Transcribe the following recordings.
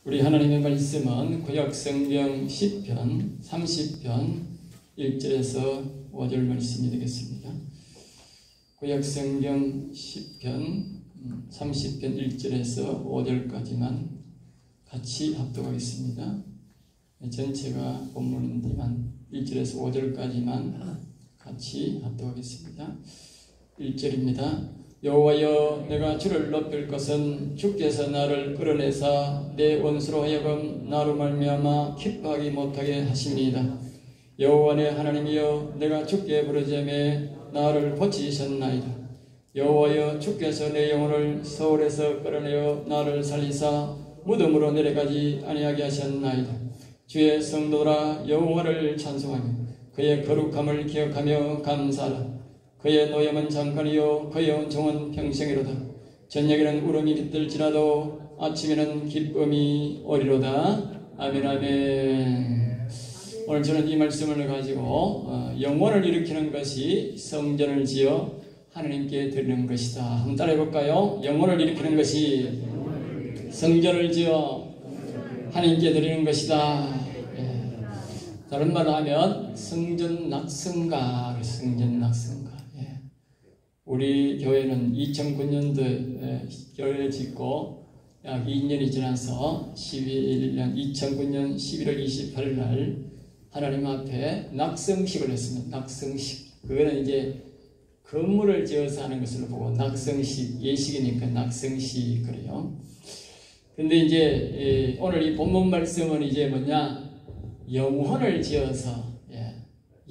우리 하나님의 말씀은 구약성경 시편 30편 1절에서 5절 말씀이 되겠습니다. 구약성경 시편 30편 1절에서 5절까지만 같이 합독하겠습니다. 전체가 본문인데만 1절에서 5절까지만 같이 합독하겠습니다. 1절입니다. 여호와여, 내가 주를 높일 것은 주께서 나를 끌어내사 내 원수로 하여금 나로 말미암아 기뻐하기 못하게 하심이니이다. 여호와 내 하나님이여, 내가 주께 부르짖음에 나를 고치셨나이다. 여호와여, 주께서 내 영혼을 서울에서 끌어내어 나를 살리사 무덤으로 내려가지 아니하게 하셨나이다. 주의 성도들아, 여호와를 찬송하며 그의 거룩함을 기억하며 감사하라. 그의 노염은 잠깐이요 그의 온종은 평생이로다. 저녁에는 울음이 깃들지라도 아침에는 기쁨이 오리로다. 아멘. 아멘. 오늘 저는 이 말씀을 가지고 영혼을 일으키는 것이 성전을 지어 하나님께 드리는 것이다. 한번 따라해 볼까요? 영혼을 일으키는 것이 성전을 지어 하나님께 드리는 것이다. 다른 말로 하면 성전 낙성가. 우리 교회는 2009년도에 교회를 짓고 약 2년이 지나서 2009년 11월 28일 날 하나님 앞에 낙성식을 했습니다. 낙성식. 그거는 이제 건물을 지어서 하는 것으로 보고 낙성식, 예식이니까 낙성식 그래요. 근데 이제 오늘 이 본문 말씀은 이제 뭐냐? 영혼을 지어서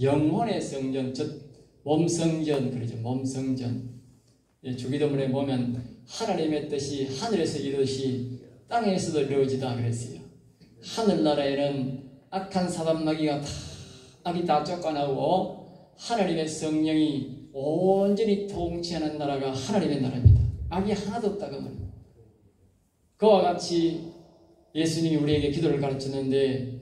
영혼의 성전, 즉 몸성전 그러죠. 몸성전. 주기도문에 보면 하나님의 뜻이 하늘에서 이루듯이 땅에서도 이루어지다 그랬어요. 하늘나라에는 악한 사단마귀가 악이 다 쫓겨나고 하나님의 성령이 온전히 통치하는 나라가 하나님의 나라입니다. 악이 하나도 없다고 말입니다. 그와 같이 예수님이 우리에게 기도를 가르쳤는데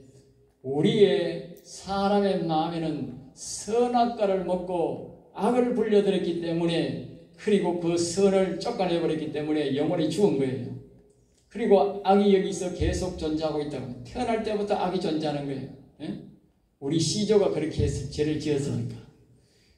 우리의 사람의 마음에는 선악과를 먹고 악을 불려들였기 때문에, 그리고 그 선을 쫓아내버렸기 때문에 영혼이 죽은 거예요. 그리고 악이 여기서 계속 존재하고 있다고. 태어날 때부터 악이 존재하는 거예요. 우리 시조가 그렇게 해서 죄를 지었으니까.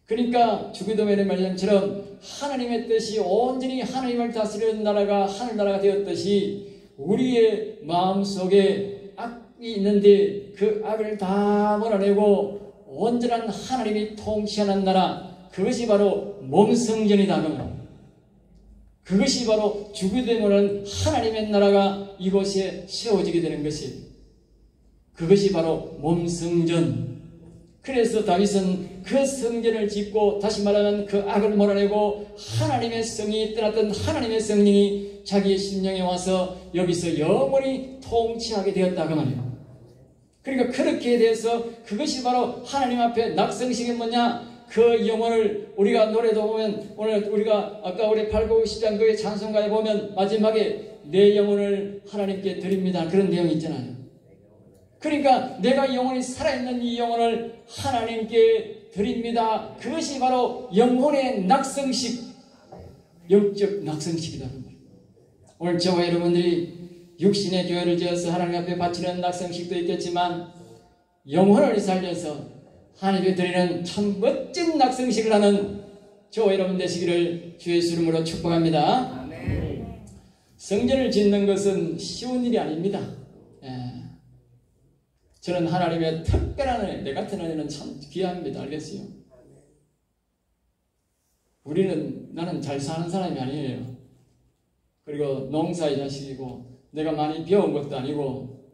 그러니까 주기도문의 말씀처럼 하나님의 뜻이 온전히 하나님을 다스리는 나라가 하늘나라가 되었듯이 우리의 마음속에 악이 있는데 그 악을 다 몰아내고 온전한 하나님이 통치하는 나라, 그것이 바로 몸성전이다. 그것이 바로 주기도문은 하나님의 나라가 이곳에 세워지게 되는 것이에요. 그것이 바로 몸성전. 그래서 다윗은 그 성전을 짓고, 다시 말하면 그 악을 몰아내고 하나님의 성이 떠났던 하나님의 성령이 자기의 심령에 와서 여기서 영원히 통치하게 되었다 그 말이에요. 그러니까 그렇게 돼서 그것이 바로 하나님 앞에 낙성식이 뭐냐? 그 영혼을 우리가 노래도 보면, 오늘 우리가 아까 우리 8곡 10장 그 찬송가에 보면 마지막에 내 영혼을 하나님께 드립니다, 그런 내용이 있잖아요. 그러니까 내가 영혼이 살아있는 이 영혼을 하나님께 드립니다. 그것이 바로 영혼의 낙성식, 영적 낙성식이다. 오늘 저와 여러분들이 육신의 교회를 지어서 하나님 앞에 바치는 낙성식도 있겠지만 영혼을 살려서 하나님께 드리는 참 멋진 낙성식을 하는 저와 여러분 되시기를 주의 이름으로 축복합니다. 아멘. 성전을 짓는 것은 쉬운 일이 아닙니다. 저는 하나님의 특별한 은혜, 내 같은 은혜는 참 귀합니다. 알겠어요? 나는 잘 사는 사람이 아니에요. 그리고 농사의 자식이고 내가 많이 배운 것도 아니고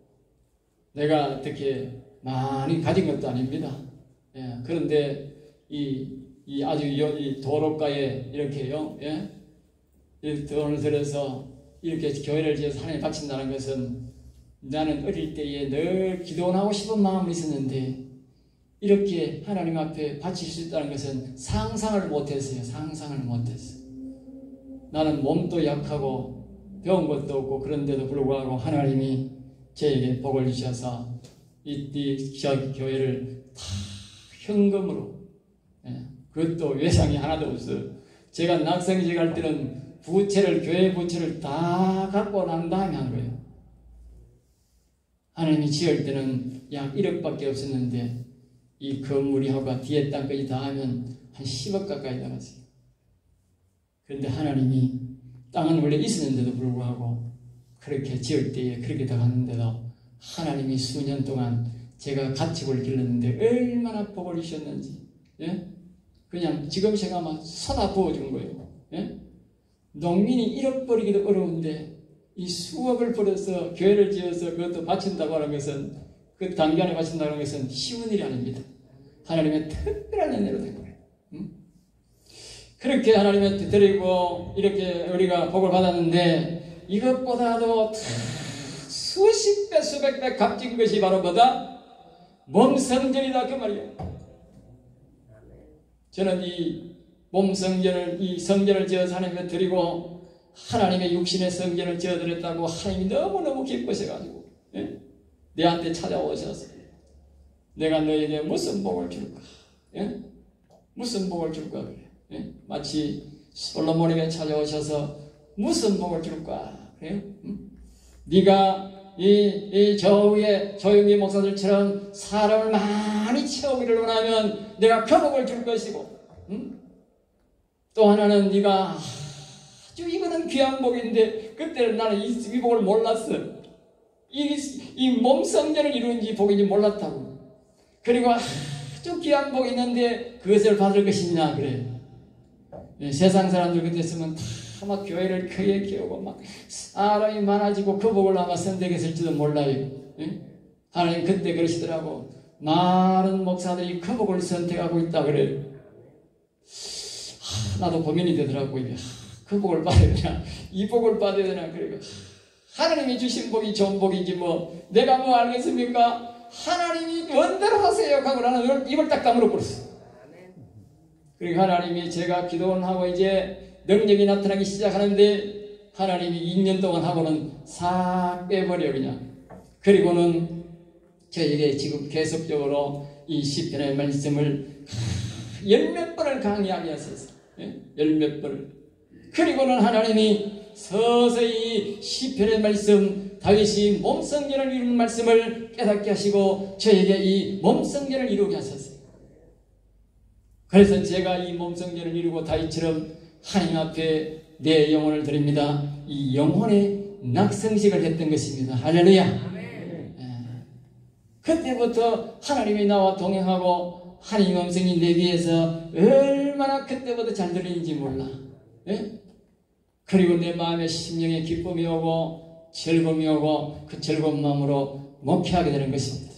내가 어떻게 많이 가진 것도 아닙니다. 그런데 이 아주 이 도로가에 이렇게요, 이 돈을 들여서 이렇게 교회를 지어서 하나님 바친다는 것은, 나는 어릴 때에 늘 기도는 하고 싶은 마음이 있었는데 이렇게 하나님 앞에 바칠 수 있다는 것은 상상을 못했어요. 상상을 못했어요. 나는 몸도 약하고 배운 것도 없고, 그런데도 불구하고 하나님이 저에게 복을 주셔서 이 교회를 다 현금으로, 그것도 외상이 하나도 없어요. 제가 낙성식 할 때는 부채를, 교회 부채를 다 갖고 난 다음에 한 거예요. 하나님이 지을 때는 약 1억밖에 없었는데 이 건물이 하고 뒤에 땅까지 다 하면 한 10억 가까이 나갔어요. 그런데 하나님이 땅은 원래 있었는데도 불구하고 그렇게 지을 때에 그렇게 다 갔는데도 하나님이 수년 동안 제가 가축을 길렀는데 얼마나 복을 주셨는지, 예? 그냥 지금 생각하면 쏟아 부어준 거예요. 예? 농민이 1억 벌이기도 어려운데 이 수억을 벌어서 교회를 지어서 그것도 바친다고 하는 것은, 그 단기간에 바친다는 것은 쉬운 일이 아닙니다. 하나님의 특별한 은혜로 된 거예요. 그렇게 하나님한테 드리고 이렇게 우리가 복을 받았는데, 이것보다도 수십 배 수백 배 값진 것이 바로 뭐다? 몸성전이다, 그 말이에요. 저는 이 몸성전을, 이 성전을 지어서 하나님께 드리고 하나님의 육신의 성전을 지어드렸다고 하나님이 너무너무 기뻐하셔가지고, 예? 내한테 찾아오셔서 내가 너에게 무슨 복을 줄까? 예? 무슨 복을 줄까? 그래. 예? 마치 솔로몬에게 찾아오셔서 무슨 복을 줄까? 그래요? 네가 이 저위의 조용기 목사들처럼 사람을 많이 채우기를 원하면 내가 그 복을 줄 것이고, 또 하나는 네가 아주 이거는 귀한 복인데 그때는 나는 이 복을 몰랐어. 이 몸성전을 이루는지 복인지 몰랐다고. 그리고 아주 귀한 복이 있는데 그것을 받을 것이냐 그래. 세상 사람들 그랬으면 다 막 교회를 크게 키우고 막 사람이 많아지고 그 복을 아마 선택했을지도 몰라요. 하나님 그때 그러시더라고. 많은 목사들이 그 복을 선택하고 있다 그래. 나도 고민이 되더라고요. 그 복을 받아야 되나 이 복을 받아야 되나. 그리고 하나님이 주신 복이 좋은 복이지 뭐 내가 뭐 알겠습니까? 하나님이 원대로 하세요 하고 나는 입을 딱 다물어 버렸어. 그리고 하나님이 제가 기도하고 이제 능력이 나타나기 시작하는데 하나님이 2년 동안 하고는 싹 빼버려 그냥. 그리고는 저에게 지금 계속적으로 이 시편의 말씀을 열몇 번을 강의하게 하셨어요. 열몇 번을. 그리고는 하나님이 서서히 시편의 말씀, 다윗이 몸성전을 이루는 말씀을 깨닫게 하시고 저에게 이 몸성전을 이루게 하셨어요. 그래서 제가 이 몸성전을 이루고 다윗처럼 하나님 앞에 내 영혼을 드립니다. 이 영혼의 낙성식을 했던 것입니다. 할렐루야. 그때부터 하나님이 나와 동행하고 하나님 음성이 내 귀에서 얼마나 그때부터 잘 들리는지 몰라. 그리고 내 마음에 심령에 기쁨이 오고 즐거움이 오고 그 즐거운 마음으로 목회하게 되는 것입니다.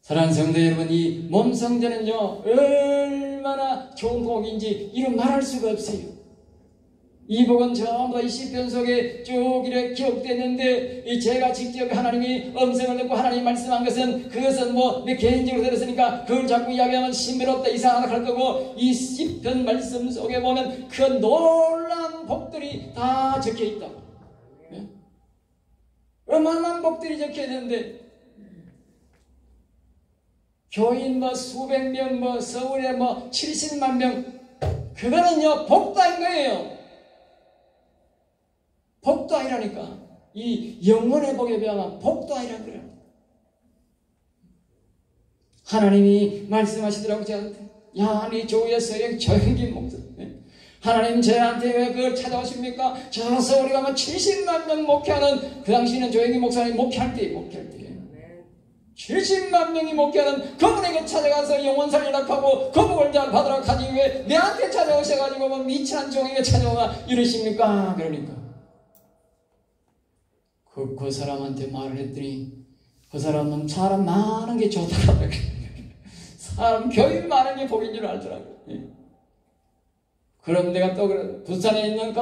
사랑하는 성도 여러분, 이 몸성전은요 얼마나 좋은 복인지 이루 말할 수가 없어요. 이 복은 전부 이 시편 속에 쭉 이렇게 기록됐는데 이 제가 직접 하나님이 음성을 듣고 하나님 말씀한 것은 그것은 뭐 내 개인적으로 들었으니까 그걸 자꾸 이야기하면 신비롭다 이상하다 할 거고, 이 시편 말씀 속에 보면 그 놀라운 복들이 다 적혀 있다고. 얼마나 복들이 적혀 있는데 교인 뭐 수백 명, 뭐 서울에 뭐 70만 명, 그거는요 복도 아닌 거예요. 복도 아니라니까. 이 영혼의 복에 비하면 복도 아니라 그래요. 하나님이 말씀하시더라고 저한테. 야, 네 조의 서영 조영기 목사. 하나님 저한테 왜 그걸 찾아오십니까? 저 서울에 가면 70만 명 목회하는, 그 당시에는 조영기 목사님 목회할 때 70만 명이 목회하는 그분에게 찾아가서 영혼 살리라고 하고 그 복을 잘 받으라고 하지 왜 내한테 찾아오셔가지고 뭐 미친한 종에게 찾아와 이러십니까? 그러니까 그 사람한테 말을 했더니 그 사람은 사람 많은 게 좋다고 사람 교인 많은 게 복인 줄 알더라고요. 그럼 내가 또 그래, 부산에 있는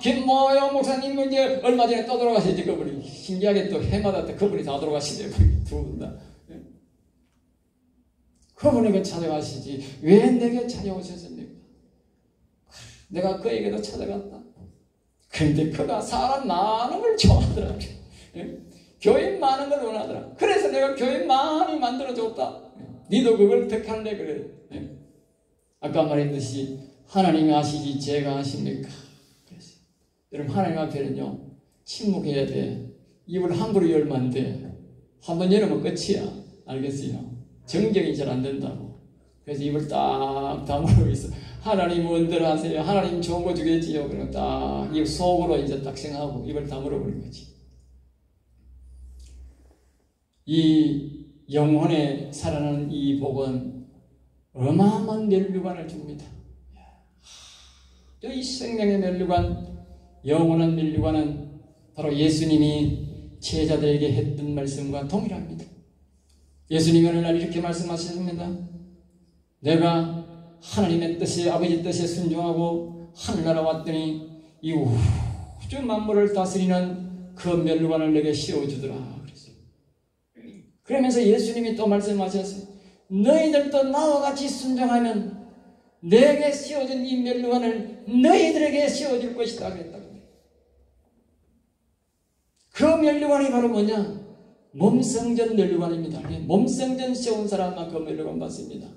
김모영 목사님은 이제 얼마 전에 또 돌아가시지. 그분이 신기하게 또 해마다 또 그분이 다 돌아가시네. 두 분 다. 그분에게 찾아가시지 왜 내게 찾아오셨습니까? 내가 그에게도 찾아갔다. 그런데 그가 사람 많은 걸 좋아하더라고요. 교인 많은 걸 원하더라. 그래서 내가 교인 많이 만들어줬다. 니도 그걸 택할래 그래. 아까 말했듯이 하나님이 아시지 제가 아십니까? 그래서 여러분 하나님 앞에는요 침묵해야 돼. 입을 함부로 열면 안 돼. 한번 열으면 끝이야. 알겠어요? 정정이 잘 안 된다고. 그래서 입을 딱 다물고 있어. 하나님 뭔들 하세요? 하나님 좋은 거 주겠지요. 그러면 딱 입 속으로 이제 딱 생각하고 입을 다물어 버린 거지. 이 영혼에 살아나는 이 복은 어마어마한 면류관을 줍니다. 이 생명의 면류관, 영원한 면류관은 바로 예수님이 제자들에게 했던 말씀과 동일합니다. 예수님이 어느 날 이렇게 말씀하셨습니다. 내가 하나님의 뜻에, 아버지 뜻에 순종하고 하늘나라 왔더니 이 우주 만물을 다스리는 그 면류관을 내게 씌워주더라. 그랬어요. 그러면서 예수님이 또 말씀하셨어요. 너희들도 나와 같이 순종하면 내게 씌워준 이 면류관을 너희들에게 씌워줄 것이다. 그랬다고. 그 면류관이 바로 뭐냐? 몸성전 면류관입니다. 몸성전 씌운 사람만 그 면류관 받습니다.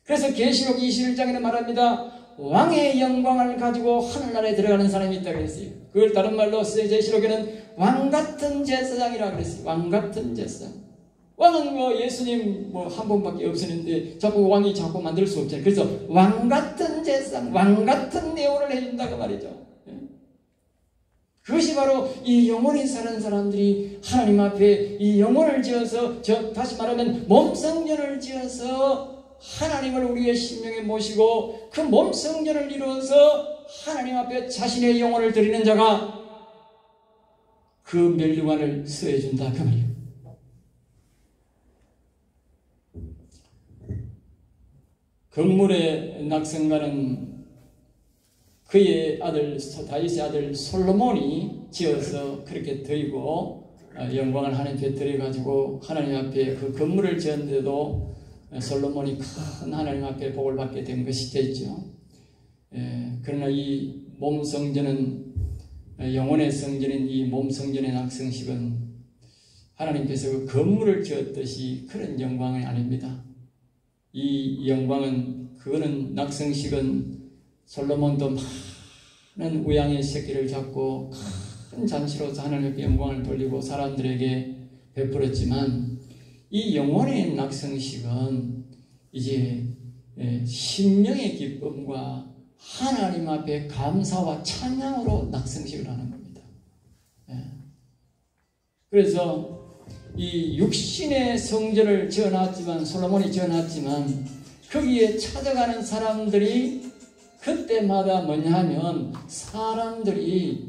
그래서 계시록 21장에는 말합니다. 왕의 영광을 가지고 하늘나라에 들어가는 사람이 있다고 했어요. 그걸 다른 말로 계시록에는 왕같은 제사장이라고 그랬어요. 왕같은 제사장. 왕은 뭐 예수님 뭐 한 분밖에 없었는데 자꾸 왕이 자꾸 만들 수 없잖아요. 그래서 왕같은 제사장, 왕같은 예우를 해준다고 말이죠. 그것이 바로 이 영혼이 사는 사람들이 하나님 앞에 이 영혼을 지어서, 다시 말하면 몸성전을 지어서 하나님을 우리의 심령에 모시고 그 몸성전을 이루어서 하나님 앞에 자신의 영혼을 드리는 자가 그 면류관을 수여해준다 그 말이에요. 건물의 낙성가는 그의 아들, 다윗의 아들 솔로몬이 지어서 그렇게 드리고 영광을 하나님께 드려가지고 하나님 앞에 그 건물을 지었는데도 솔로몬이 큰 하나님 앞에 복을 받게 된 것이 되죠. 그러나 이 몸성전은, 영혼의 성전인 이 몸성전의 낙성식은 하나님께서 그 건물을 지었듯이 그런 영광이 아닙니다. 이 영광은, 그거는 낙성식은 솔로몬도 많은 우양의 새끼를 잡고 큰 잔치로서 하나님께 영광을 돌리고 사람들에게 베풀었지만 이 영혼의 낙성식은 이제 심령의 기쁨과 하나님 앞에 감사와 찬양으로 낙성식을 하는 겁니다. 그래서 이 육신의 성전을 지어놨지만, 솔로몬이 지어놨지만 거기에 찾아가는 사람들이 그때마다 뭐냐 하면 사람들이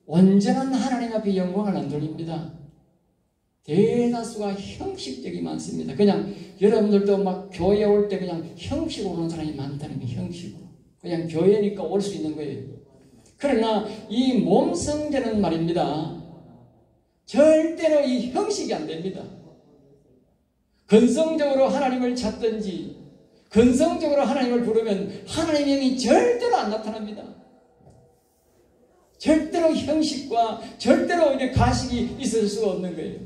온전한 하나님 앞에 영광을 안 돌립니다. 대다수가 형식적이 많습니다. 그냥 여러분들도 막 교회 올 때 그냥 형식으로 오는 사람이 많다는 게 형식으로. 그냥 교회니까 올 수 있는 거예요. 그러나 이 몸성전은 말입니다. 절대로 이 형식이 안 됩니다. 근성적으로 하나님을 찾든지 근성적으로 하나님을 부르면 하나님의 영이 절대로 안 나타납니다. 절대로 형식과 절대로 이렇게 가식이 있을 수가 없는 거예요.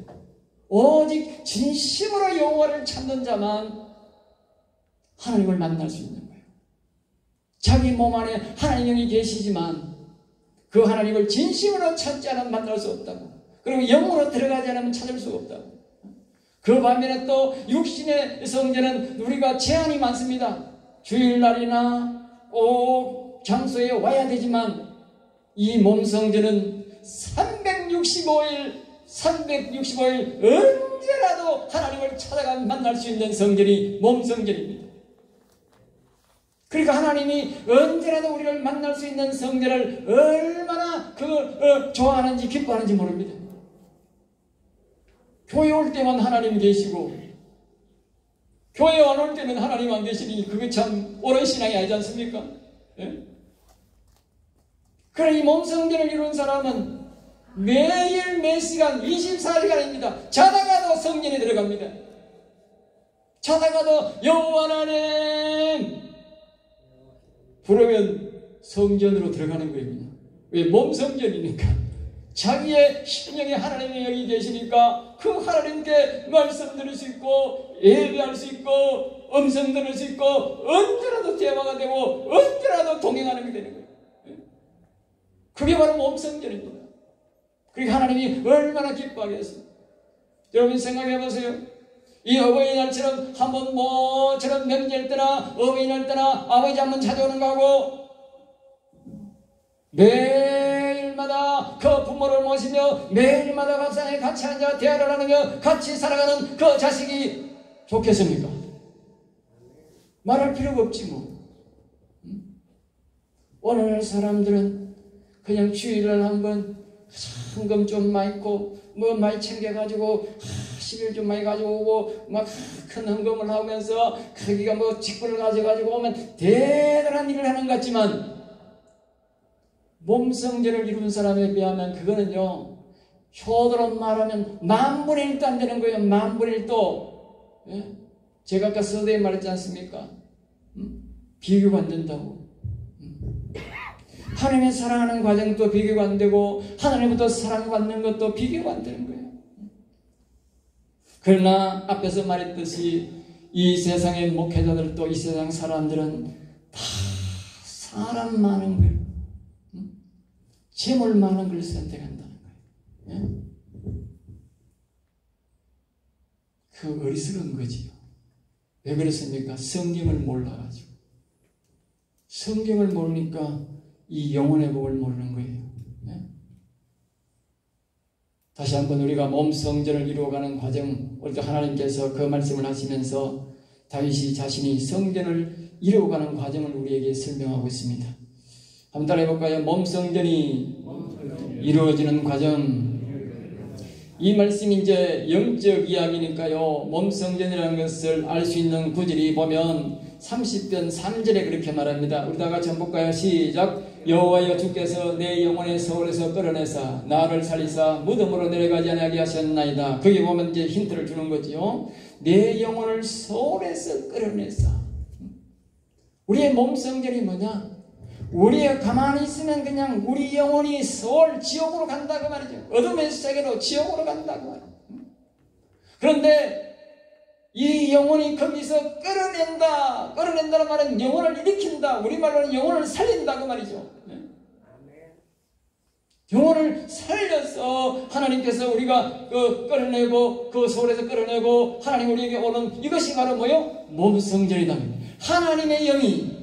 오직 진심으로 여호와를 찾는 자만 하나님을 만날 수 있는 거예요. 자기 몸 안에 하나님의 영이 계시지만 그 하나님을 진심으로 찾지 않으면 만날 수 없다고. 그리고 영으로 들어가지 않으면 찾을 수가 없다고. 그 반면에 또 육신의 성전은 우리가 제한이 많습니다. 주일날이나 꼭 장소에 와야 되지만 이 몸성전은 365일 언제라도 하나님을 찾아가 만날 수 있는 성전이 몸성전입니다. 그러니까 하나님이 언제라도 우리를 만날 수 있는 성전을 얼마나 좋아하는지 기뻐하는지 모릅니다. 교회 올 때만 하나님 계시고 교회 안 올 때는 하나님 안 계시니 그게 참 옳은 신앙이 아니지 않습니까? 예? 그래 이 몸성전을 이룬 사람은 매일 매 시간 24시간입니다. 자다가도 성전에 들어갑니다. 자다가도 여호와 하나님 부르면 성전으로 들어가는 거예요. 왜? 몸성전이니까. 자기의 심령에 하나님의 영이 계시니까 그 하나님께 말씀 들을 수 있고 예배할 수 있고 음성 들을 수 있고 언제라도 대화가 되고 언제라도 동행하는 게 되는 거예요. 그게 바로 몸성전입니다. 그러니까 하나님이 얼마나 기뻐하겠어요. 여러분 생각해 보세요. 이 어버이날처럼 한번 뭐처럼 명절 때나 어버이날 때나 아버지 한번 찾아오는 거하고 매일마다 그 부모를 모시며 매일마다 밥상에 같이 앉아 대화를 하며 같이 살아가는 그 자식이 좋겠습니까? 말할 필요가 없지 뭐. 오늘 사람들은 그냥 주일을 한번 헌금 좀 많이 있고 뭐 많이 챙겨가지고 10일 좀 많이 가지고 오고 막 큰 헌금을 하면서 거기가 뭐 직분을 가져가지고 오면 대단한 일을 하는 것 같지만 몸성전을 이룬 사람에 비하면 그거는요 효도로 말하면 10,000분의 1도 안 되는 거예요. 10,000분의 1도. 예? 제가 아까 서두에 말했지 않습니까? 비교가 안 된다고. 하나님의 사랑하는 과정도 비교가 안 되고 하나님부터 사랑받는 것도 비교가 안 되는 거예요. 그러나 앞에서 말했듯이 이 세상의 목회자들도 이 세상 사람들은 다 사람 많은 걸, 재물 많은 걸 선택한다는 거예요. 그 어리석은 거지요. 왜 그렇습니까? 성경을 몰라가지고. 성경을 모르니까 이 영혼의 복을 모르는 거예요. 다시 한번 우리가 몸 성전을 이루어가는 과정, 오늘도 하나님께서 그 말씀을 하시면서 다윗이 자신이 성전을 이루어가는 과정을 우리에게 설명하고 있습니다. 한번 따라해볼까요? 몸 성전이 이루어지는 과정. 이 말씀이 이제 영적 이야기니까요. 몸 성전이라는 것을 알 수 있는 구절이 보면 30편 3절에 그렇게 말합니다. 우리 다 같이 한번 볼까요? 시작. 여호와여 주께서 내 영혼의 소울에서 끌어내사 나를 살리사 무덤으로 내려가지 아니하게 하셨나이다. 거기 보면 이제 힌트를 주는 거지요. 내 영혼을 소울에서 끌어내사. 우리의 몸 성전이 뭐냐? 우리가 가만히 있으면 그냥 우리 영혼이 소울 지옥으로 간다고 말이죠. 어둠의 세계로 지옥으로 간다고 말이죠. 그런데 이 영혼이 거기서 끌어낸다는 말은 영혼을 일으킨다. 우리말로는 영혼을 살린다고 말이죠. 영혼을 살려서 하나님께서 우리가 끌어내고 그 소울에서 끌어내고 하나님 우리에게 오는 이것이 바로 뭐요? 몸 성전이다. 하나님의 영이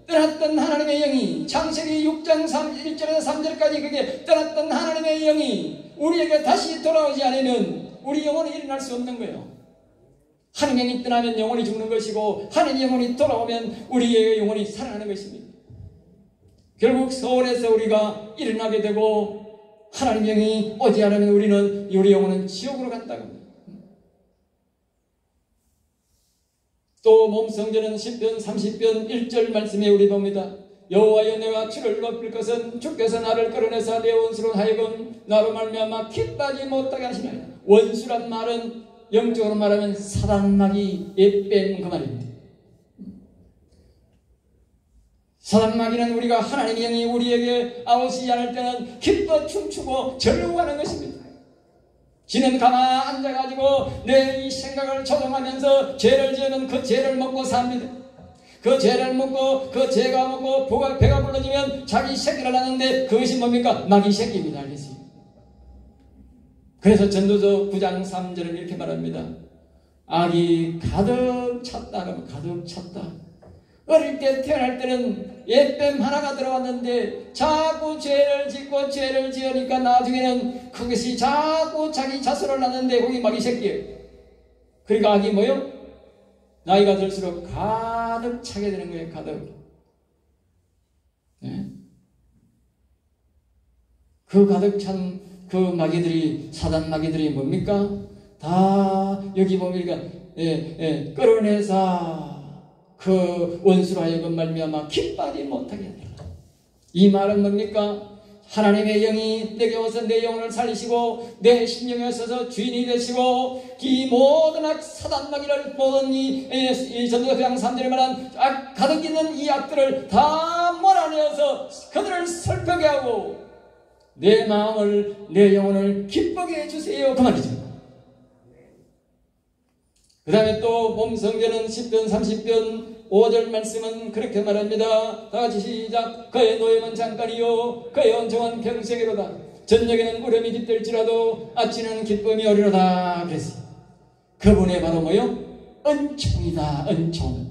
떠났던 하나님의 영이 창세기 6장 1절에서 3절까지 그게 떠났던 하나님의 영이 우리에게 다시 돌아오지 않으면 우리 영혼이 일어날 수 없는 거예요. 하나님의 영이 떠나면 영혼이 죽는 것이고 하나님의 영혼이 돌아오면 우리의 영혼이 살아나는 것입니다. 결국 소원에서 우리가 일어나게 되고 하나님의 영이 오지 않으면 우리 영혼은 지옥으로 간다고 합니다. 또 몸 성전은 10편 30편 1절 말씀에 우리 봅니다. 여호와여 내가 주를 높일 것은 주께서 나를 끌어내사 내 원수로 하여금 나로 말미암아 기뻐하지 못하게 하시나이다. 원수란 말은 영적으로 말하면 사단마귀 예뺀 그 말입니다. 사단마귀는 우리가 하나님의 영이 우리에게 아오시지 않을 때는 기뻐 춤추고 절구하는 것입니다. 지는 가만 앉아가지고 내 이 생각을 조정하면서 죄를 지으면 그 죄를 먹고 삽니다. 그 죄를 먹고 그 죄가 먹고 배가 불러지면 자기 새끼를 낳는데 그것이 뭡니까? 마귀 새끼입니다. 알겠어요? 그래서 전도서 9장 3절은 이렇게 말합니다. 악이 가득 찼다. 그러면 가득 찼다. 어릴 때 태어날 때는 옛뱀 하나가 들어왔는데 자꾸 죄를 짓고 죄를 지으니까 나중에는 그것이 자꾸 자기 자손을 낳는데 거기 마귀 새끼예요. 그러니까 악이 뭐요? 나이가 들수록 가득 차게 되는 거예요. 가득. 네? 그 가득 찬 그 마귀들이 사단 마귀들이 뭡니까? 다 여기 보면 끌어내사 그 원수로 하여금 말미암아 기뻐하지 못하게 하리라. 이 말은 뭡니까? 하나님의 영이 내게 와서 내 영혼을 살리시고 내 심령에 오셔서 주인이 되시고 이 모든 악 사단 마귀를 모든 이 전도서 9장 3절에 말한 가득 있는 이 악들을 다 몰아내어서 그들을 슬프게 하고 내 마음을 내 영혼을 기쁘게 해주세요. 그 말이죠. 그 다음에 또 몸 성전은 10편 30편 5절 말씀은 그렇게 말합니다. 다같이 시작. 그의 노임은 잠깐이요 그의 온정은 평생이로다. 저녁에는 울음이 깃들지라도 아침에는 기쁨이 오리로다 그랬어요. 그분의 바로 뭐요? 은총이다. 은총.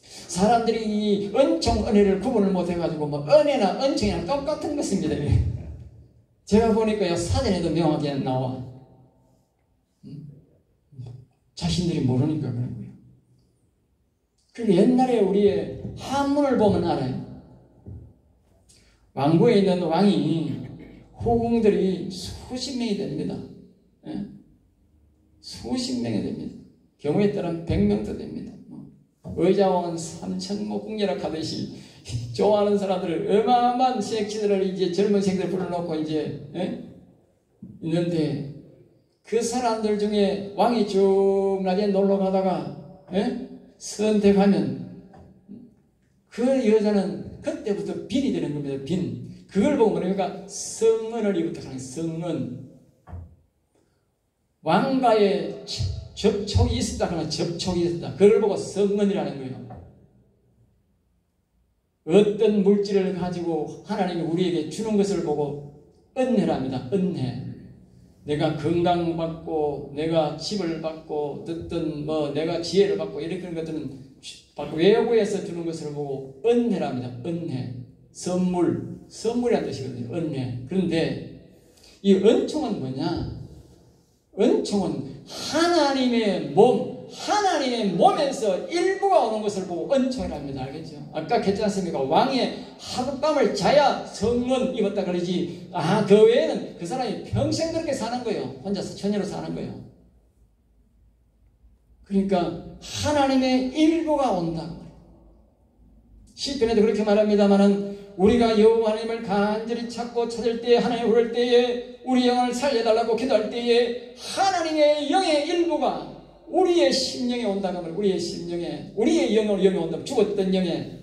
사람들이 이 은총, 은혜를 구분을 못해가지고 뭐 은혜나 은총이랑 똑같은 것입니다. 제가 보니까요, 사전에도 명확히 나와. 자신들이 모르니까 그런 거예요. 그리고 옛날에 우리의 한문을 보면 알아요. 왕국에 있는 왕이 호궁들이 수십 명이 됩니다. 수십 명이 됩니다. 경우에 따르면 100명도 됩니다. 의자왕은 3천모 궁녀라 하듯이 좋아하는 사람들을 어마어마한 색치들을 이제 젊은 색들 불러놓고 이제 있는데 그 사람들 중에 왕이 쭉 낮에 놀러 가다가 선택하면 그 여자는 그때부터 빈이 되는 겁니다. 빈. 그걸 보고 그러니까 성은을 이부터 성은 왕과의 접촉이 있었다 그러면 접촉이 있었다. 그걸 보고 성은이라는 거예요. 어떤 물질을 가지고 하나님이 우리에게 주는 것을 보고 은혜랍니다. 은혜. 내가 건강받고 내가 집을 받고 듣든 뭐 내가 지혜를 받고 이런 것들은 외부에서 주는 것을 보고 은혜랍니다. 은혜. 선물이라는 뜻이거든요. 은혜. 그런데 이 은총은 뭐냐? 은총은 하나님의 몸에서 일부가 오는 것을 보고 은총이랍니다. 알겠죠? 아까 했지 않습니까? 왕의 하룻밤을 자야 성은 입었다 그러지. 그 외에는 그 사람이 평생 그렇게 사는 거예요. 혼자서 처녀로 사는 거예요. 그러니까 하나님의 일부가 온다. 시편에도 그렇게 말합니다마는 우리가 여호와 하나님을 간절히 찾고 찾을 때에 하나님을 부를 때에 우리 영을 살려달라고 기도할 때에 하나님의 영의 일부가 우리의 심령에 온다고 하면 우리의 영에 온다면 죽었던 영에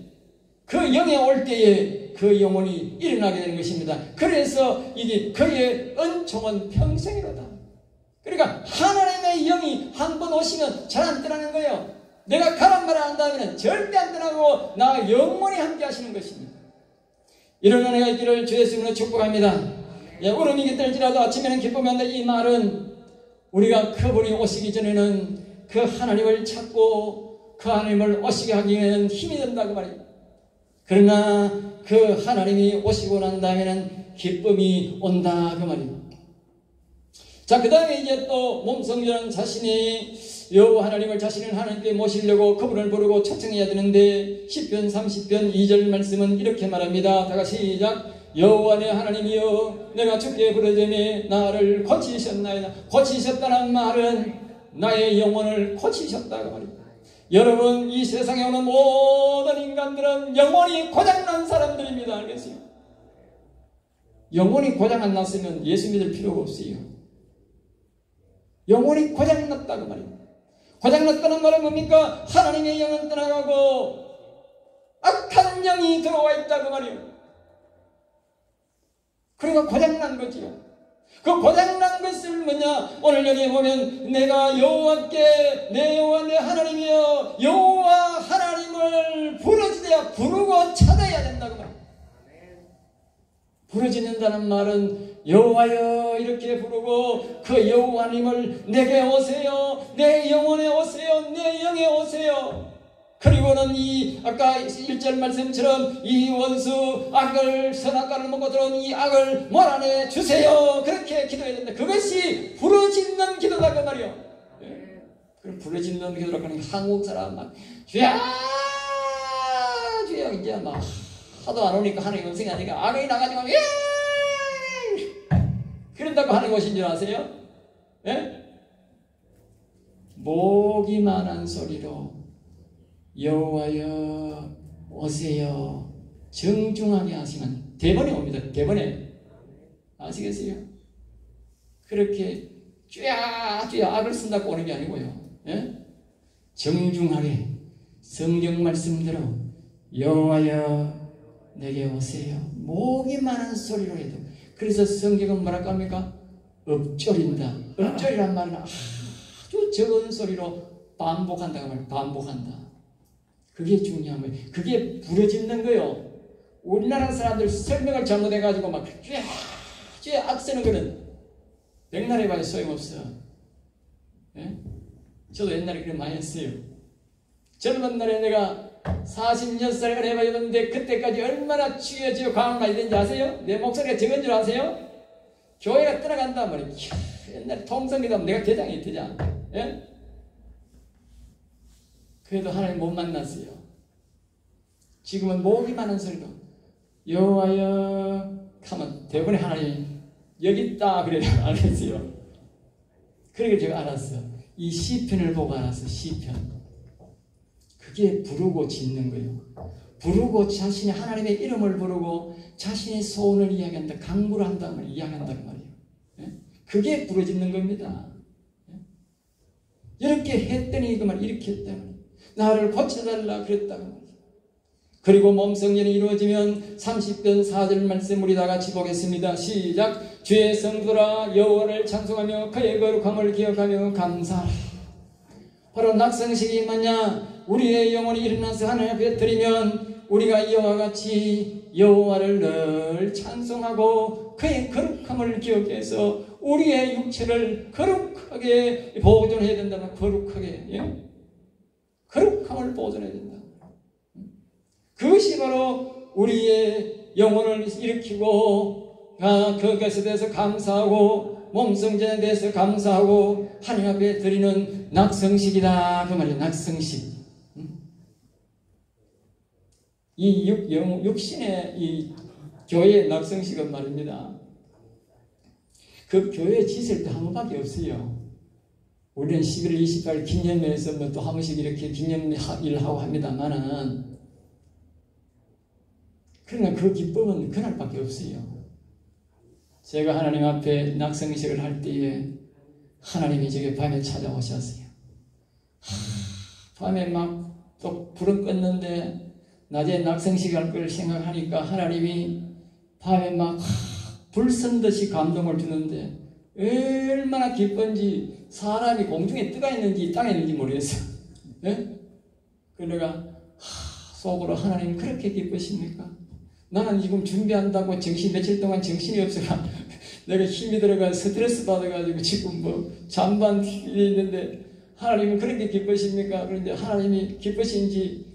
그 영에 올 때에 그 영혼이 일어나게 되는 것입니다. 그래서 이게 그의 은총은 평생이로다. 그러니까 하나님의 영이 한 번 오시면 잘 안 떠나는 거예요. 내가 가란 말을 한다면 절대 안 떠나고 나와 영원히 함께 하시는 것입니다. 이런 은혜가 있기를 주 예수님으로 축복합니다. 울음이 깃들지라도 아침에는 기쁨이 온다. 이 말은 우리가 그분이 오시기 전에는 그 하나님을 찾고 그 하나님을 오시게 하기 위해서는 힘이 든다 그 말이에요. 그러나 그 하나님이 오시고 난 다음에는 기쁨이 온다 그 말이에요. 자, 그 다음에 이제 또 몸성전 자신이 여호와 하나님을 자신을 하나님께 모시려고 그분을 부르고 초청해야 되는데 시편 30편 2절 말씀은 이렇게 말합니다. 다 같이 시작. 여호와 내 하나님이여 내가 주께 부르짖으니 나를 고치셨나이다. 고치셨다는 말은 나의 영혼을 고치셨다고 말입니다. 여러분, 이 세상에 오는 모든 인간들은 영혼이 고장난 사람들입니다. 알겠어요? 영혼이 고장 안 났으면 예수 믿을 필요가 없어요. 영혼이 고장났다고 말입니다. 고장났다는 말은 뭡니까? 하나님의 영은 떠나가고 악한 영이 들어와 있다고 말이에요. 그러니까 고장난 거지요. 그 고장난 것을 뭐냐? 오늘 여기 보면 내가 여호와께 내 여호와 내 하나님이여 여호와 하나님을 부르짖어야 부르고 찾아야 된다고 말이에요. 부르짖는다는 말은 여호와여 이렇게 부르고 그 여호와님을 내게 오세요. 내 영혼에 오세요. 내 영에 오세요. 그리고는 이 아까 1절 말씀처럼 이 원수 악을 선악과를 먹고 들어온 이 악을 몰아내 주세요. 그렇게 기도해야 된다. 그것이 부르짖는 기도다 그 말이요. 그럼 부르짖는 기도라고 하는 한국 사람 막 주야 주야 이제 막 하도 안 오니까 하나님 음성이 아니니까 악이 나가지고 그런다고 하는 것인 줄 아세요? 예? 모기만한 소리로 여호와여 오세요 정중하게 하시면 대번에 옵니다. 대번에 아시겠어요? 그렇게 쥐야 악을 쓴다고 오는 게 아니고요. 예? 정중하게 성경 말씀대로 여호와여 내게 오세요. 모기만한 소리로 해도. 그래서 성경은 뭐라고 합니까? 읊조린다. 읊조리란 말은 아주 적은 소리로 반복한다고 말이에요. 반복한다. 그게 중요한 거예요. 그게 부르짖는 거예요. 우리나라 사람들 설명을 잘못해가지고 막 죄 악쓰는 거는 백날 해봐야 소용없어. 예? 저도 옛날에 그래 많이 했어요. 젊은 날에 내가 46살을 해봐야되는데 그때까지 얼마나 죽여지고 강을 많이 된지 아세요? 내 목소리가 적은 줄 아세요? 교회가 떠나간다 말이야. 옛날에 통성기도 내가 대장이 대장. 예? 그래도 하나님 못 만났어요. 지금은 목이 많은 소리도 여호와여 하면 대부분의 하나님 여기 있다 그래요. 알겠어요. 그러니까 제가 알았어. 이 시편을 보고 알았어. 시편. 그게 부르고 짓는 거예요. 부르고 자신이 하나님의 이름을 부르고 자신의 소원을 이야기한다. 강구를 한다는 이야기한단 말이에요. 그게 부르짖는 겁니다. 이렇게 했더니 그 말 이렇게 했다고 나를 고쳐달라 그랬다고 말이에요. 그리고 몸성전이 이루어지면 30편 4절 말씀 우리 다 같이 보겠습니다. 시작. 주의 성도라 여호와를 찬송하며 그의 거룩함을 기억하며 감사하라. 바로 낙성식이 뭐냐? 우리의 영혼이 일어나서 하나님 앞에 드리면 우리가 이와 같이 여호와를 늘 찬송하고 그의 거룩함을 기억해서 우리의 육체를 거룩하게 보존해야 된다면 거룩하게, 예? 거룩함을 보존해야 된다. 그것이 바로 우리의 영혼을 일으키고 그것에 대해서 감사하고 몸성전에 대해서 감사하고 하나님 앞에 드리는 낙성식이다. 그 말이에요. 낙성식. 이 육신의 이 교회의 낙성식은 말입니다. 그 교회 지을 때 한 번밖에 없어요. 우리는 11월 28일 기념회에서 뭐 또 한 번씩 이렇게 기념일을 하고 합니다만은 그러나 그 기쁨은 그날밖에 없어요. 제가 하나님 앞에 낙성식을 할 때에 하나님이 저게 밤에 찾아오셨어요. 밤에 막 또 불은 껐는데 낮에 낙성식 할 걸 생각하니까 하나님이 밤에 막 불선 듯이 감동을 주는데 얼마나 기쁜지 사람이 공중에 뜨가 있는지 땅에 있는지 모르겠어요. 네? 그래서 내가 속으로 하나님 그렇게 기쁘십니까? 나는 지금 준비한다고 며칠 동안 정신이 없어가 내가 힘이 들어가 스트레스 받아가지고 지금 뭐 잠반 있는데 하나님은 그렇게 기쁘십니까? 그런데 하나님이 기쁘신지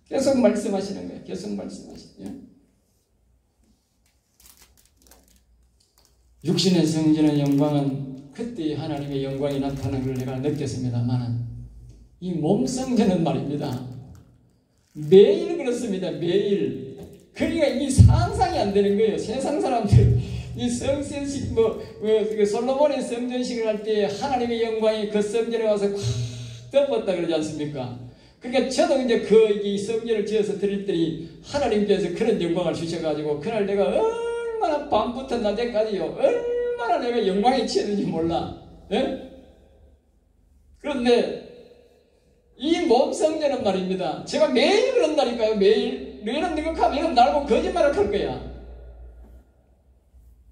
계속 말씀하시는 거예요. 계속 말씀하시는 거예요. 육신의 성전의 영광은 그때 하나님의 영광이 나타나는 걸 내가 느꼈습니다만 이 몸성전은 말입니다. 매일 그렇습니다. 매일. 그러니까 이 상상이 안 되는 거예요. 세상 사람들 이 성전식 솔로몬의 성전식을 할 때 하나님의 영광이 그 성전에 와서 확 덮었다 그러지 않습니까? 그러니까 저도 이제 이 성전을 지어서 드릴 때니 하나님께서 그런 영광을 주셔가지고 그날 내가 얼마나 밤부터 낮에까지요. 얼마나 내가 영광에 취했는지 몰라. 예? 그런데 이 몸성전은 말입니다. 제가 매일 그런다니까요. 매일. 너희는 능력하면 이런 날 보고 거짓말을 할 거야.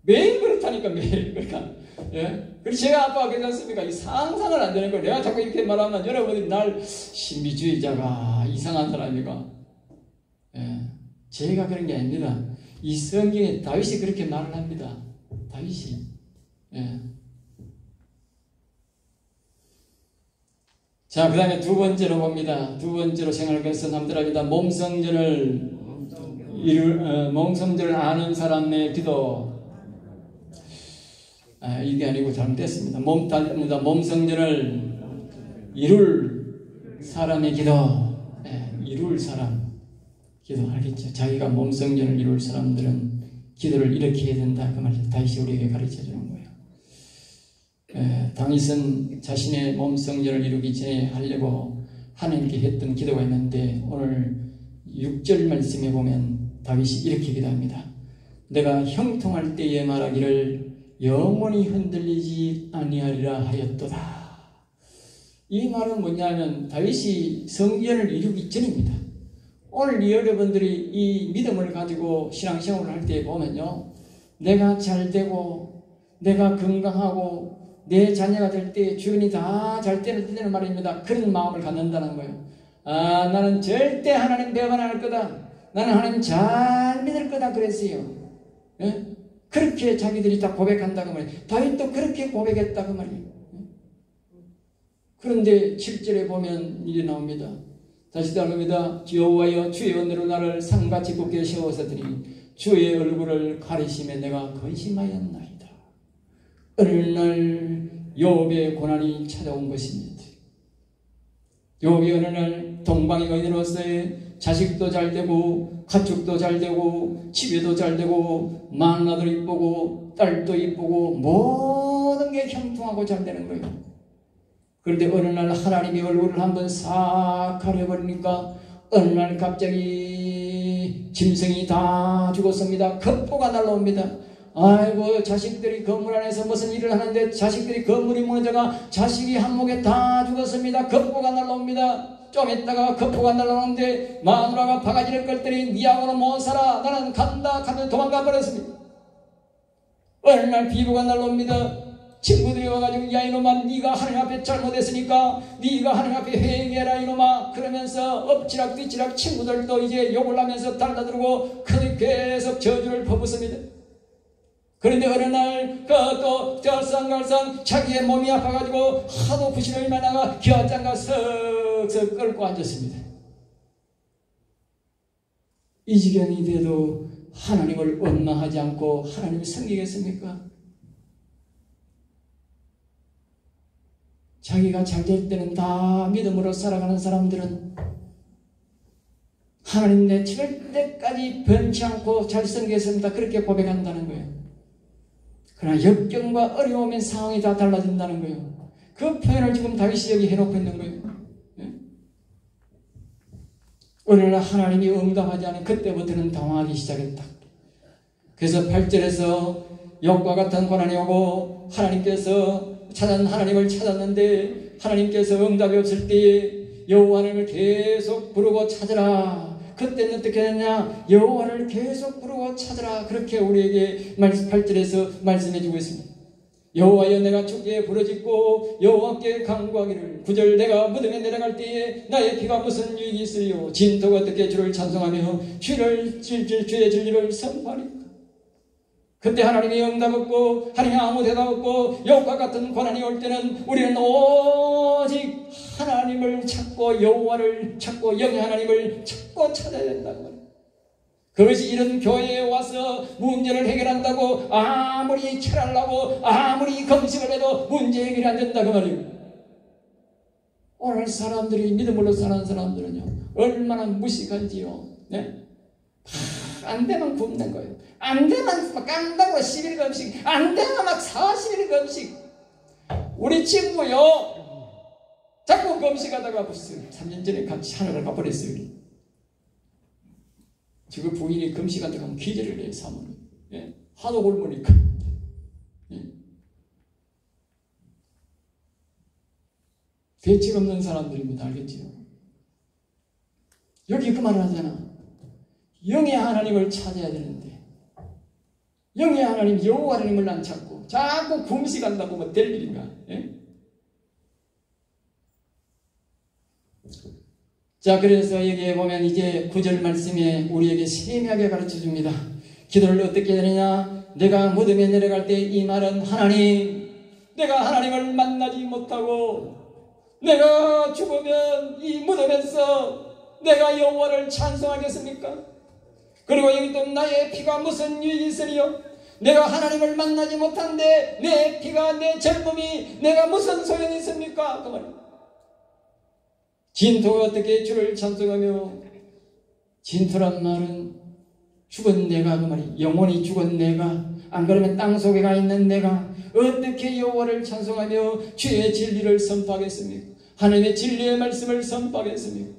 매일 그렇다니까 매일. 그러니까. 예? 그래서 제가 아빠가 괜찮습니까? 이 상상을 안 되는 걸 내가 자꾸 이렇게 말하면 여러분들이 날 신비주의자가 이상한 사람이가. 예? 제가 그런 게 아닙니다. 이 성경에 다윗이 그렇게 말을 합니다. 다윗이. 예. 자, 그 다음에 두 번째로 봅니다. 두 번째로 생각할 것은 남들합니다. 몸성전을 아는 사람의 기도. 이게 아니고 잘못됐습니다. 몸성전을 이룰 사람의 기도. 이룰 사람. 기도 알겠죠? 자기가 몸성전을 이룰 사람들은 기도를 이렇게 해야 된다. 그 말이죠. 다윗이 우리에게 가르쳐 주는 거예요. 다윗은 자신의 몸성전을 이루기 전에 하려고 하나님께 했던 기도가 있는데 오늘 6절 말씀에 보면 다윗이 이렇게 기도합니다. 내가 형통할 때에 말하기를 영원히 흔들리지 아니하리라 하였도다. 이 말은 뭐냐면 다윗이 성전을 이루기 전입니다. 오늘 여러분들이 이 믿음을 가지고 신앙생활을 할 때 보면요. 내가 잘 되고 내가 건강하고 내 자녀가 될 때 주변이 다 잘 되는 말입니다. 그런 마음을 갖는다는 거예요. 나는 절대 하나님 배반 안 할 거다. 나는 하나님 잘 믿을 거다 그랬어요. 예? 그렇게 자기들이 다 고백한다고 말이에요. 다윗도 그렇게 고백했다고 말이에요. 그런데 7절에 보면 이래 나옵니다. 다시 나옵니다. 여호와여 주의 은혜로 나를 산같이 굳게 세워서더니 주의 얼굴을 가리심에 내가 근심하였나이다. 어느 날 욥의 고난이 찾아온 것입니다. 욥이 어느 날 동방의 의인으로서의 자식도 잘 되고 가축도 잘 되고 집에도 잘 되고 마누라도 이쁘고 딸도 이쁘고 모든 게 형통하고 잘 되는 거예요. 그런데 어느 날 하나님의 얼굴을 한번 싹 가려버리니까 어느 날 갑자기 짐승이 다 죽었습니다. 급보가 날라옵니다. 아이고 자식들이 건물 안에서 무슨 일을 하는데 자식들이 건물이 무너져가 자식이 한몫에 다 죽었습니다. 급보가 날라옵니다. 좀 있다가 급보가 날라오는데 마누라가 바가지를 끌더니 니하고는 못 살아 나는 간다 하면서 도망가 버렸습니다. 어느 날 비보가 날라옵니다. 친구들이 와가지고 야 이놈아 네가 하나님 앞에 잘못했으니까 네가 하나님 앞에 회개해라 이놈아 그러면서 엎치락 뒤치락 친구들도 이제 욕을 하면서 달라들고 계속 저주를 퍼붓습니다. 그런데 어느 날 또 결상갈상 자기의 몸이 아파가지고 하도 부실을 만나가 기와장가 석석 끌고 앉았습니다. 이 지경이 돼도 하나님을 원망하지 않고 하나님을 섬기겠습니까? 자기가 잘될 때는 다 믿음으로 살아가는 사람들은 하나님 내 절대까지 변치 않고 잘 섬기겠습니다. 그렇게 고백한다는 거예요. 그러나 역경과 어려움의 상황이 다 달라진다는 거예요. 그 표현을 지금 다윗이 여기 해놓고 있는 거예요. 네? 어느 날 하나님이 응답하지 않은 그때부터는 당황하기 시작했다. 그래서 8절에서 욕과 같은 고난이 오고 하나님께서 하나님을 찾았는데 하나님께서 응답이 없을 때에 여호와 하나님을 계속 부르고 찾으라. 그때는 어떻게 했냐? 여호와를 계속 부르고 찾으라. 그렇게 우리에게 8절에서 말씀해주고 있습니다. 여호와여 내가 주께 부르짖고 여호와께 간구하기를 9절 내가 무덤에 내려갈 때에 나의 피가 무슨 유익이 있으리요 진토가 어떻게 주를 찬송하며 주의 진리를 선포하리까. 그때 하나님이 응답 없고 하나님이 아무 대답 없고 욕과 같은 고난이 올 때는 우리는 오직 하나님을 찾고 여호와를 찾고 영의 하나님을 찾고 찾아야 된다고 말이에요. 그것이 이런 교회에 와서 문제를 해결한다고 아무리 철하려고 아무리 검식을 해도 문제 해결이 안 된다고 말이에요. 오늘 사람들이 믿음으로 사는 사람들은요 얼마나 무식한지요. 네? 안 되면 굶는 거예요. 안 되면 막 깐다고 10일 금식, 안 되면 막 40일 금식. 우리 친구요 자꾸 금식하다가 벌써 3년 전에 같이 하늘을 가버렸어요. 지금 부인이 금식한다고 하면 기절을 해요. 사모님. 예? 하도 굶으니까. 예? 대책 없는 사람들입니다. 알겠지요? 여기 그 말을 하잖아. 영의 하나님을 찾아야 되는데 영의 하나님 여호와 하나님을 안 찾고 자꾸 금식한다고 뭐 될 일인가? 예? 자 그래서 여기에 보면 이제 9절 말씀에 우리에게 세밀하게 가르쳐줍니다. 기도를 어떻게 되느냐? 내가 무덤에 내려갈 때 이 말은 하나님 내가 하나님을 만나지 못하고 내가 죽으면 이 무덤에서 내가 여호와를 찬송하겠습니까? 그리고 여기 또 나의 피가 무슨 유익이 있으리요? 내가 하나님을 만나지 못한데 내 피가 내 젊음이 내가 무슨 소용이 있습니까? 그 말이에요. 진토가 어떻게 주를 찬송하며 진토란 말은 죽은 내가 그 말이에요. 영혼이 죽은 내가 안 그러면 땅속에 가 있는 내가 어떻게 여호와를 찬송하며 주의 진리를 선포하겠습니까? 하나님의 진리의 말씀을 선포하겠습니까?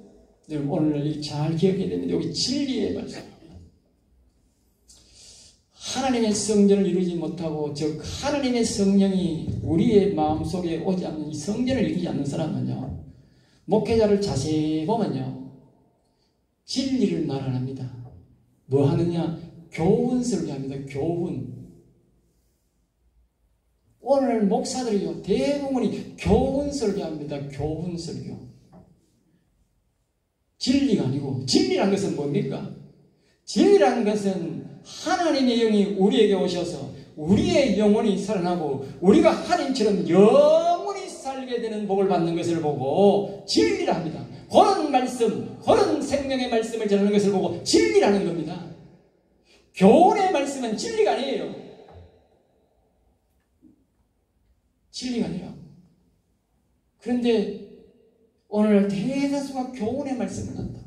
여러분 오늘 잘 기억해야 됩니다. 여기 진리의 말씀. 하나님의 성전을 이루지 못하고 즉 하나님의 성령이 우리의 마음속에 오지 않는 이 성전을 이루지 않는 사람은요 목회자를 자세히 보면요 진리를 말 안 합니다. 뭐 하느냐? 교훈 설교합니다. 교훈. 오늘 목사들이요 대부분이 교훈 설교합니다. 교훈 설교. 진리가 아니고 진리란 것은 뭡니까? 진리란 것은 하나님의 영이 우리에게 오셔서 우리의 영혼이 살아나고 우리가 하나님처럼 영원히 살게 되는 복을 받는 것을 보고 진리라 합니다. 그런 말씀, 그런 생명의 말씀을 전하는 것을 보고 진리라는 겁니다. 교훈의 말씀은 진리가 아니에요. 진리가 아니라. 그런데 오늘 대다수가 교훈의 말씀을 한다.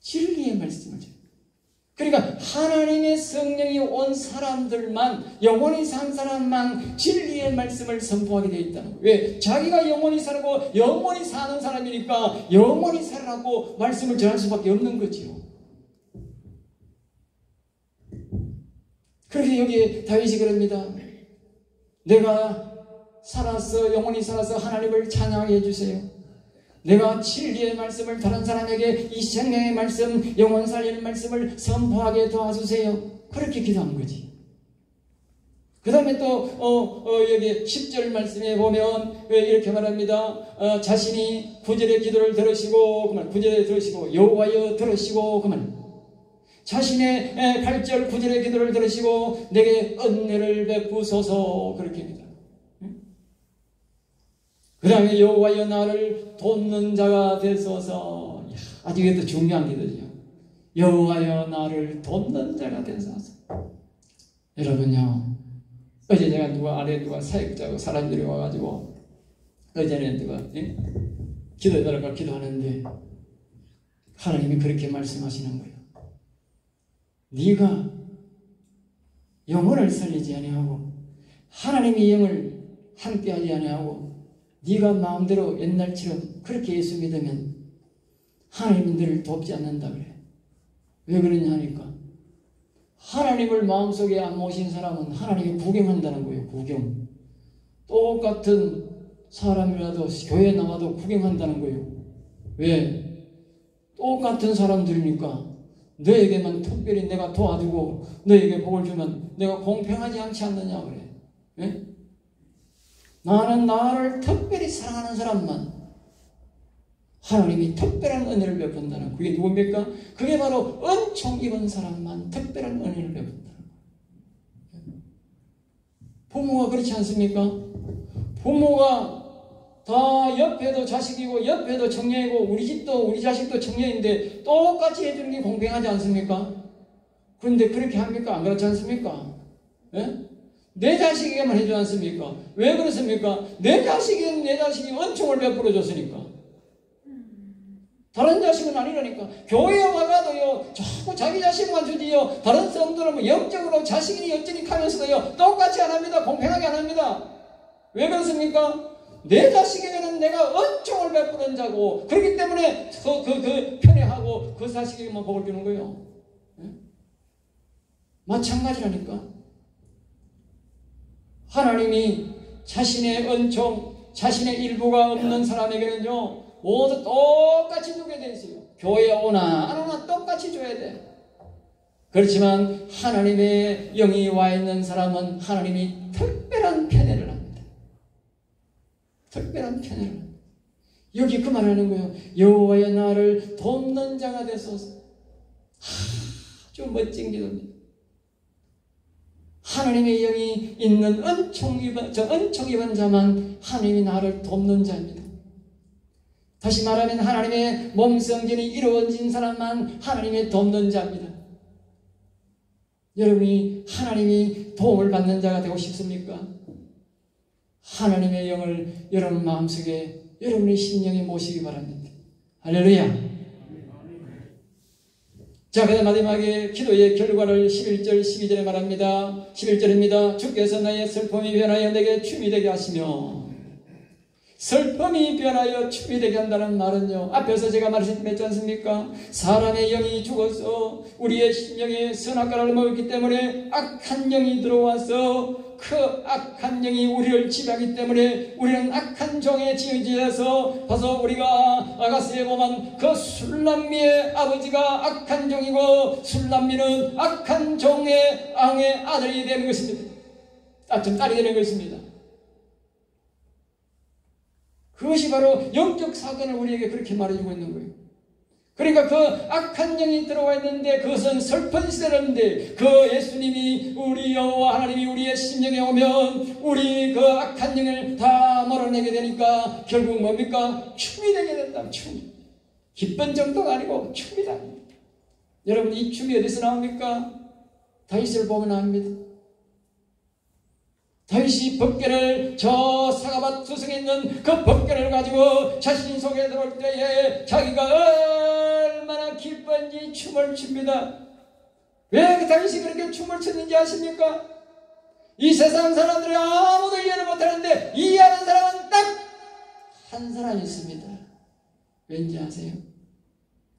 진리의 말씀을 전한다. 그러니까 하나님의 성령이 온 사람들만, 영원히 산 사람만 진리의 말씀을 선포하게 되어 있다는 거예요. 왜? 자기가 영원히 살고 영원히 사는 사람이니까 영원히 살라고 말씀을 전할 수밖에 없는 거지요. 그래서 여기에 다윗이 그럽니다. 내가 살아서 영원히 살아서 하나님을 찬양하게 해주세요. 내가 진리의 말씀을 다른 사람에게 이 생명의 말씀, 영원 살리는 말씀을 선포하게 도와주세요. 그렇게 기도한 거지. 그 다음에 또 여기 10절 말씀에 보면 이렇게 말합니다. 자신이 9절의 기도를 들으시고 그만 9절에 들으시고 여호와여 들으시고 그만 자신의 8절 9절의 기도를 들으시고 내게 은혜를 베푸소서 그렇게 합니다. 그 다음에 여호와여 나를 돕는 자가 되소서. 아주 이게 또 중요한 기도죠. 여호와여 나를 돕는 자가 되소서. 여러분요, 어제 제가 아래 사역자고 사람들이 와가지고 어제는 기도해달라고 기도하는데 하나님이 그렇게 말씀하시는 거예요. 네가 영혼을 살리지 아니하고 하나님의 영을 함께하지 아니하고 네가 마음대로 옛날처럼 그렇게 예수 믿으면 하나님이 너를 돕지 않는다 그래. 왜 그러냐 하니까 하나님을 마음속에 안 모신 사람은 하나님이 구경한다는 거예요. 구경. 똑같은 사람이라도 교회에 나와도 구경한다는 거예요. 왜? 똑같은 사람들이니까 너에게만 특별히 내가 도와주고 너에게 복을 주면 내가 공평하지 않지 않느냐 그래. 왜? 나는 나를 특별히 사랑하는 사람만 하나님이 특별한 은혜를 베푼다는 그게 누굽니까? 그게 바로 은총 입은 사람만 특별한 은혜를 베푼다는 거예요. 부모가 그렇지 않습니까? 부모가 다 옆에도 자식이고 옆에도 청년이고 우리 집도 우리 자식도 청년인데 똑같이 해주는 게 공평하지 않습니까? 그런데 그렇게 합니까? 안 그렇지 않습니까? 예? 내 자식에게만 해주지 않습니까? 왜 그렇습니까? 내 자식이 은총을 베풀어 줬으니까. 다른 자식은 아니라니까. 교회에 와가도요 자꾸 자기 자식만 주지요. 다른 성도는 뭐 영적으로 자식이니 어쩌니 하면서도요 똑같이 안 합니다. 공평하게 안 합니다. 왜 그렇습니까? 내 자식에게는 내가 은총을 베푸는 자고 그렇기 때문에 그 편애하고 그 자식에게만 복을 주는 거예요. 네? 마찬가지라니까. 하나님이 자신의 은총, 자신의 일부가 없는 사람에게는요 모두 똑같이 주게 돼 있어요. 교회에 오나 안 오나 똑같이 줘야 돼. 그렇지만 하나님의 영이 와 있는 사람은 하나님이 특별한 편애를 합니다. 특별한 편애를 합니다. 여기 그 말하는 거예요. 여호와여 나를 돕는 자가 되소서. 아주 멋진 기도입니다. 하나님의 영이 있는 은총 입은 자만 하나님이 나를 돕는 자입니다. 다시 말하면 하나님의 몸성전이 이루어진 사람만 하나님의 돕는 자입니다. 여러분이 하나님이 도움을 받는 자가 되고 싶습니까? 하나님의 영을 여러분 마음속에 여러분의 심령에 모시기 바랍니다. 할렐루야. 자, 그다음 마지막에 기도의 결과를 11절 12절에 말합니다. 11절입니다. 주께서 나의 슬픔이 변하여 내게 춤이 되게 하시며. 슬픔이 변하여 춤이 되게 한다는 말은요, 앞에서 제가 말씀했지 않습니까? 사람의 영이 죽어서 우리의 심령에 선악과를 먹었기 때문에 악한 영이 들어와서 그 악한 영이 우리를 지배하기 때문에 우리는 악한 종에 지어져서 봐서 우리가 아가스에 보면 그 술람미의 아버지가 악한 종이고 술람미는 악한 종의 왕의 아들이 되는 것입니다. 딸이 되는 것입니다. 그것이 바로 영적 사건을 우리에게 그렇게 말해주고 있는 거예요. 그러니까 그 악한 영이 들어와 있는데 그것은 슬픈 시대인데 그 예수님이 우리 여호와 하나님이 우리의 심령에 오면 우리 그 악한 영을 다 몰아내게 되니까 결국 뭡니까? 춤이 되게 된다. 춤. 기쁜 정도가 아니고 춤이다. 여러분 이 춤이 어디서 나옵니까? 다윗을 보면 나옵니다. 다윗이 법궤를 저 사가밭 투성에 있는 그 법궤를 가지고 자신 속에 들어올 때에 자기가 얼마나 기쁜지 춤을 춥니다. 왜 다윗이 그렇게 춤을 췄는지 아십니까? 이 세상 사람들이 아무도 이해를 못하는데 이해하는 사람은 딱 한 사람이 있습니다. 왠지 아세요?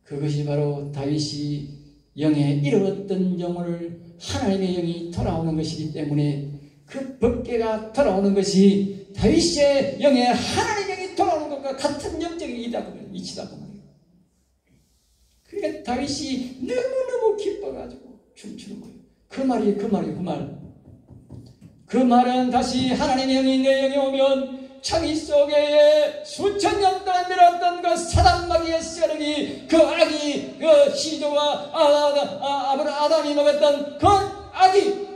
그것이 바로 다윗이 영에 잃어왔던 영혼을 하나님의 영이 돌아오는 것이기 때문에 그 법궤가 돌아오는 것이 다윗의 영에 하나님의 영이 돌아오는 것과 같은 영적인 이치다 그 말이에요. 그러니까 다윗이 너무너무 기뻐가지고 춤추는 거예요. 그 말이에요. 그 말은 다시 하나님의 영이 내 영에 오면 자기 속에 수천 년 동안 내려왔던 그 사단마귀의 씨름이 그 악이 그 시도와 아담이 먹었던 그 악이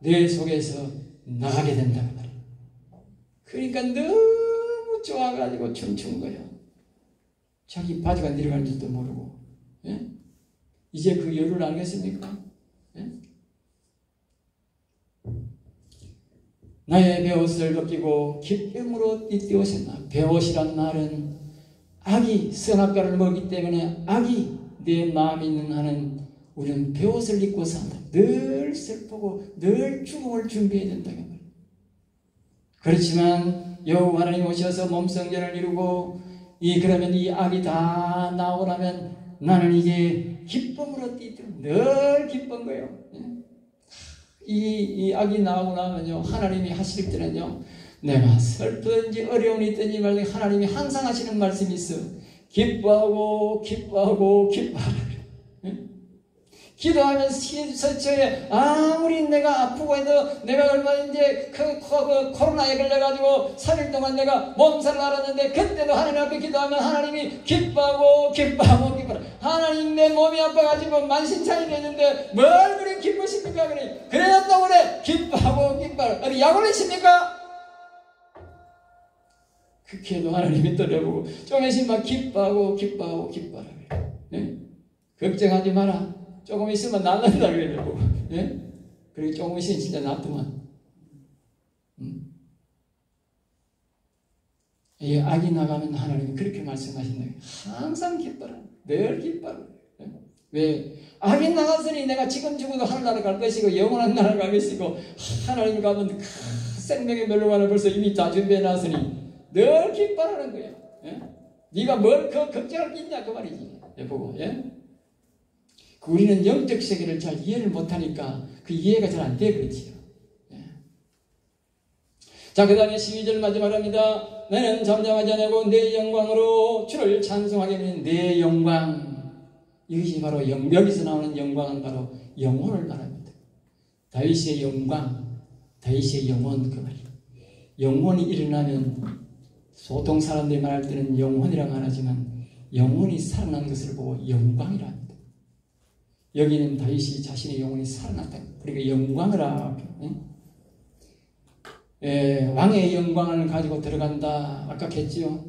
내 속에서 나가게 된다는 말이에요. 그러니까 너무 좋아가지고 춤춘 거예요. 자기 바지가 내려가는 줄도 모르고. 예? 이제 그 이유를 알겠습니까? 예? 나의 베옷을 벗기고 기쁨으로 뛰어오셨나. 베옷이란 말은 악이 선악과를 먹기 때문에 악이 내 마음에 있는 한은 우리는 베옷을 입고 산다. 늘 슬프고 늘 죽음을 준비해야 된다고 말이에요. 그렇지만 여호와 하나님 오셔서 몸성전을 이루고 그러면 이 악이 다 나오라면 나는 이제 기쁨으로 뛰죠. 늘 기쁜 거예요. 이 악이 나오고 나면요 하나님이 하실 때는요 내가 슬프든지 어려움이 있든지 말든지 하나님이 항상 하시는 말씀이 있어. 기뻐하고 기도하면서 아무리 내가 아프고 해도 내가 얼마 이제 코로나에 걸려가지고 3일 동안 내가 몸살을 앓았는데 그때도 하나님 앞에 기도하면 하나님이 기뻐하고 하나님 내 몸이 아파가지고 만신창이 됐는데 뭘 그리 기쁘십니까? 그래놨다고 그래 기뻐하고 어디 약 올리십니까? 그렇게도 하나님이 떠려보고 좀 있으면 기뻐하고 네? 걱정하지 마라. 조금 있으면 낫는다 그러려고. 예? 그리고 조금 있으면 진짜 낫더만. 이 악이 나가면 하나님이 그렇게 말씀하신다. 항상 기뻐라. 늘 기뻐라. 예? 왜? 악이 나갔으니 내가 지금 죽어도 하늘나라 갈 것이고 영원한 나라 갈 것이고 하나님 가면 생명의 멸류관을 벌써 이미 다 준비해 놨으니 늘 기뻐라는 거야. 예? 네가 뭘 걱정할 게 있냐 그 말이지. 예, 보고. 예? 우리는 영적 세계를 잘 이해를 못하니까 그 이해가 잘 안 돼 그렇지요. 예. 자, 그 다음에 12절 마지막 합니다. 나는 잠잠하지 않고 내 영광으로 주를 찬송하게 하는 내 영광. 이것이 바로 여기서 나오는 영광은 바로 영혼을 말합니다. 다윗의 영광, 다윗의 영혼 그 말이에요. 영혼이 일어나면 보통 사람들이 말할 때는 영혼이라 말하지만 영혼이 살아난 것을 보고 영광이라 합니다. 여기는 다윗이 자신의 영혼이 살아났다. 그러니까 영광을 왕의 영광을 가지고 들어간다. 아까 했지요.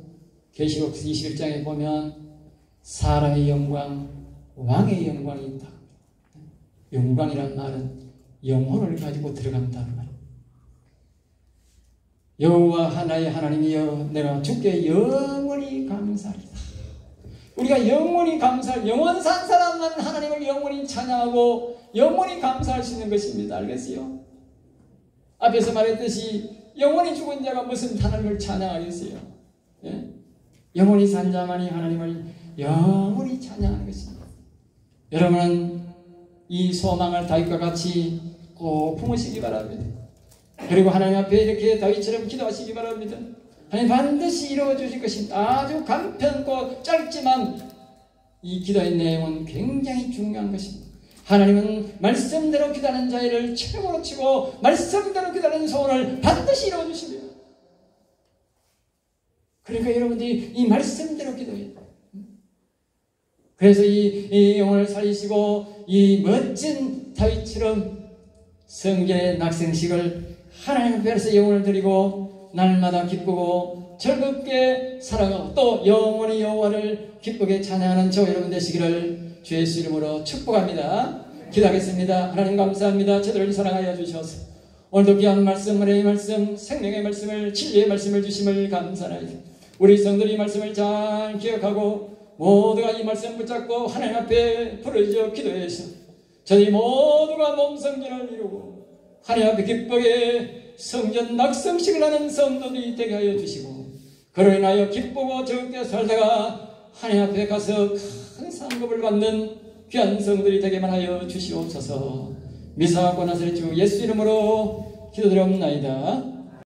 계시록 21장에 보면 사람의 영광, 왕의 영광이 있다. 영광이란 말은 영혼을 가지고 들어간다는 말이에요. 여호와 하나의 하나님이여 내가 주께 영원히 감사하리다. 우리가 영원히 영원 산 사람만 하나님을 영원히 찬양하고 영원히 감사할 수 있는 것입니다. 알겠어요? 앞에서 말했듯이 영원히 죽은 자가 무슨 하나님을 찬양하겠어요? 예? 영원히 산 자만이 하나님을 영원히 찬양하는 것입니다. 여러분은 이 소망을 다윗과 같이 꼭 품으시기 바랍니다. 그리고 하나님 앞에 이렇게 다윗처럼 기도하시기 바랍니다. 하나님 반드시 이루어 주실 것입니다. 아주 간편하고 짧지만 이 기도의 내용은 굉장히 중요한 것입니다. 하나님은 말씀대로 기도하는 자를 최고로 치고 말씀대로 기도하는 소원을 반드시 이루어 주십니다. 그러니까 여러분들이 이 말씀대로 기도해야 돼요. 그래서 이 영혼을 살리시고 이 멋진 다윗처럼 성전의 낙성식을 하나님 앞에서 영혼을 드리고 날마다 기쁘고 즐겁게 살아가고 또 영원히 여호와를 기쁘게 찬양하는 저 여러분 되시기를 주의 예수 이름으로 축복합니다. 기도하겠습니다. 하나님 감사합니다. 저들을 사랑하여 주셔서 오늘도 귀한 말씀, 은혜의 말씀, 생명의 말씀을, 진리의 말씀을 주심을 감사합니다. 우리 성도들이 이 말씀을 잘 기억하고 모두가 이 말씀 붙잡고 하나님 앞에 부르짖어 기도해서 저희 모두가 몸성전을 이루고 하나님 앞에 기쁘게 성전 낙성식을 하는 성도들이 되게 하여 주시고 그로 인하여 기쁘고 즐겁게 살다가 하나님 앞에 가서 큰 상급을 받는 귀한 성도들이 되게만 하여 주시옵소서. 미사와 나사렛 주 예수 이름으로 기도드렸나이다.